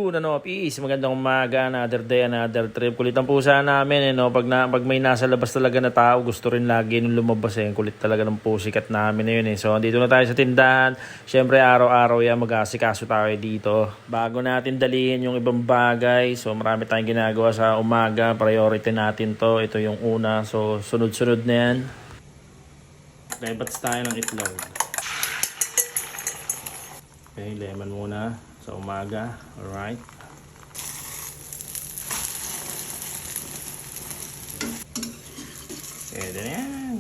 Yun, peace. Magandang umaga, another day, another trip. Kulit ang pusa namin, pag may nasa labas talaga na tao, gusto rin lagi nung lumabas, Kulit talaga ng pusikat namin na yun, So, dito na tayo sa tindahan. Siyempre, araw-araw yan, mag-asikaso tayo dito. Bago natin dalhin yung ibang bagay, so marami tayong ginagawa sa umaga. Priority natin to. Ito yung una. So, sunod-sunod na yan. Okay, bats tayo ng itlog. Okay, lemon muna sa umaga. Alright. Pwede na yan.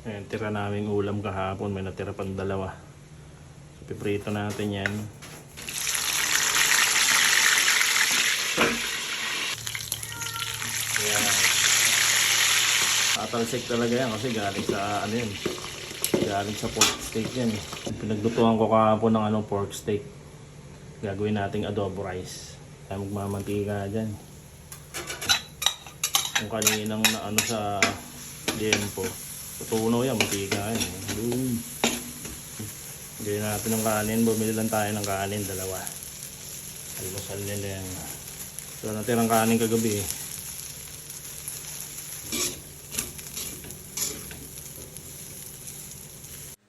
Ayan, tira naming ulam kahapon. May natira pang dalawa. So, piprito natin yan. Ayan. Tatalsik talaga yan kasi galing sa yun. Galing sa pork steak yan. Pinaglutuan ko kahapon ng pork steak. Gagawin nating adobo rice. Kaya magmamantika dyan. Kung kaninang sa liempo. Tutunaw yan, mantika yan. Gawin natin ng kanin. Bumili lang tayo ng kanin, dalawa. Almusal nila yan. So natirang kanin kagabi.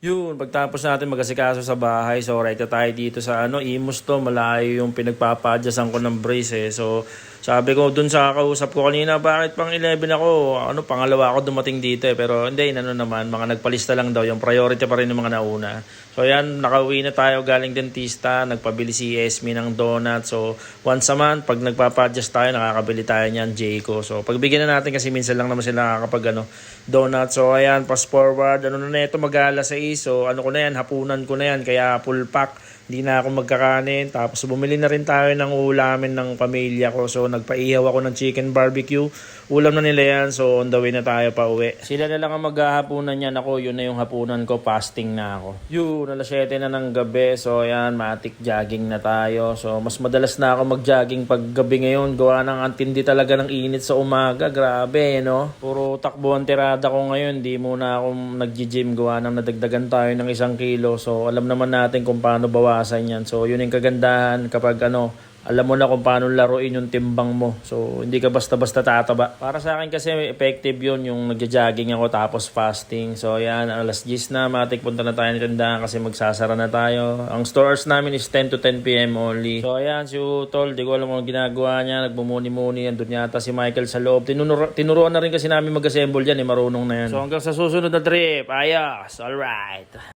Yun, pagtapos natin mag-asikaso sa bahay, so right na tayo dito sa Imus to, malayo yung pinagpapadyasan ko ng brace So, sabi ko dun sa kausap ko kanina, bakit pang 11 ako? Pangalawa ako dumating dito pero hindi, naman, mga nagpalista lang daw, yung priority pa rin ng mga nauna. So, yan, nakauwi na tayo galing dentista, nagpabili si Esme ng donut. So, once a month, pag nagpapadjust tayo, nakakabili tayo niyan, Jayco. So, pagbigyan na natin kasi minsan lang naman sila nakakapag donut. So, ayan, fast forward, na ito, mag-alas 6. So, ko na yan, hapunan ko na yan, kaya full pack. Hindi na ako magkakanin. Tapos bumili na rin tayo ng ulamin ng pamilya ko. So nagpaihaw ako ng chicken barbecue. Ulam na nila yan. So on the way na tayo pa uwi. Sila na lang ang maghahapunan yan. Ako, yun na yung hapunan ko. Fasting na ako. Yun, alas 7 na ng gabi. So ayan, matik jogging na tayo. So mas madalas na ako mag-jogging pag gabi ngayon. Gawa ng antindi talaga ng init sa umaga. Grabe, Puro takbuhan tirada ko ngayon. Di muna ako nag-gym. Gawa ng nadagdagan tayo ng 1 kilo. So alam naman natin kung paano bawasan yan. So yun yung kagandahan kapag alam mo na kung paano laruin yung timbang mo. So hindi ka basta-basta tataba. Para sa akin kasi effective yun yung nagja-jogging ako tapos fasting. So yan, alas 10 na, matik punta na tayo ng tindahan kasi magsasara na tayo. Ang stores namin is 10 to 10 p.m. only. So ayan, si Utol, di ko alam kung ginagawa niya. Nagmumuni-muni, andun yata si Michael sa loob. Tinuruan na rin kasi namin mag-assemble yan, marunong na yan. So hanggang sa susunod na trip, ayos, alright.